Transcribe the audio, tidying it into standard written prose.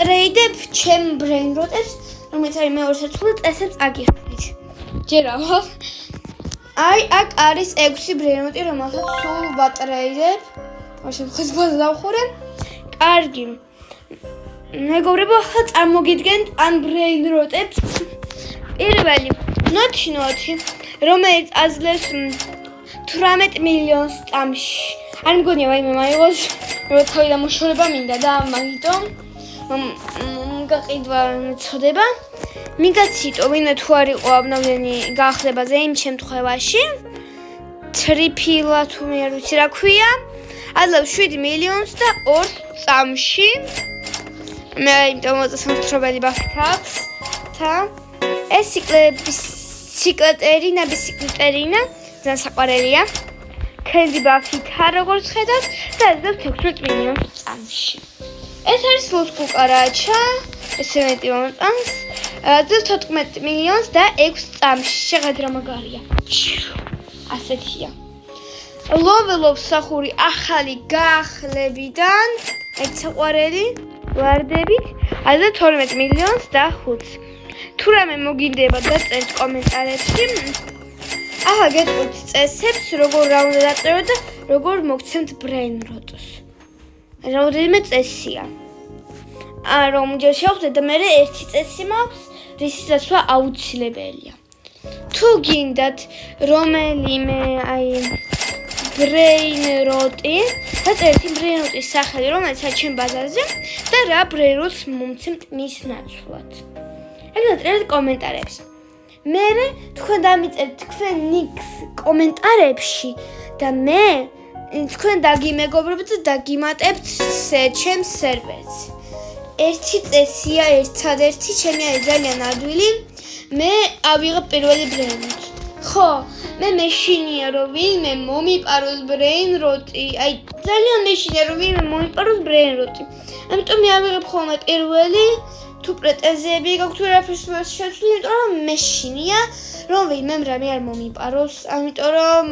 ვატრეიდებ ჩემ brain rot-ებს, რომელიც არის მეორე სართული წესებს აგიხსნით. ჯერავ. აი, აქ არის 6 brain rot-ი, რომელსაც სულ ვატრეიდებ. მაშინ ხოთბას დავხურე. კარგი. მეგობრებო, ახლა წარმოგიდგენთ ამ brain rot-ებს. პირველი ნოთი, რომელიც აძლევს 18 მილიონს წამში. არ მგონია ვაიმე მაიღოს, რომ თავი დამოშორება მინდა და ამიტომ გაყიდვა წოდება. მიგაციტო, ვინმე თუ არ იყო აბნავიანი გაახლებაზე იმ შემთხვევაში. ტრიფილა თუ მე არ ვიცი რა ქვია. აძლევს 7 მილიონს და 2 წამში. მე იმიტომ მოწესრიგებელი ბახით აქვს. და ეს ციკლეტერინა ძალიან საყვარელია. ქენდი ბაფითა როგორც ხედავთ და აძლევს 16 მილიონს წამში. ეს არის ლუსკუკარაჩა, ესე მეტი მომწონს. აძლევს 14 მილიონს და 6 წამში. შეღადრა მაგარია. ასეთია. ლოველობს სახური ახალი გაახლებიდან, ეს საყვარელი ვარდებით, აძლევს 12 მილიონს და 5. თუ რამე მოგინდება დაწერთ კომენტარებში. ახლა გეტყვით წესებს, როგორ რა უნდა დაწეროთ და როგორ მოგცემთ brain rot-ს. რაოდენიმე წესია. რომ ჯერ შევხვდეთ და მე ერთი წესი მაქვს, რისიც დაცვა აუცილებელია. თუ გინდათ რომელიმე brain rot-ი, დაწერთ იმ brain rot-ის სახელი, რომელიც არის ჩემ ბაზარზე და რა brain rot-ს მომცემთ მის ნაცვლად. ეგ დაწერთ კომენტარებში. მე თქვენ დამიწერთ თქვენ ნიქს კომენტარებში და მე თქვენ დაგიმეგობრებთ და დაგიმატებთ ჩემს სერვერზე. ერთი წესია, ერთადერთი, ჩემი არის ძალიან ადვილი. მე ავიღებ პირველი brain rot. ხო, მე მეშინია რომ ვინმე მომიპაროს brain rot-ი. აი, ძალიან მეშინია რომ ვინმე მომიპაროს brain rot-ი. ამიტომ მე ავიღებ ხოლმე პირველი. თუ პრეტენზიები გაქვთ ვერაფერს შეცვლი, იმიტომ რომ მეშინია რომ ვინმე რამე არ მომიპაროს, ამიტომ რომ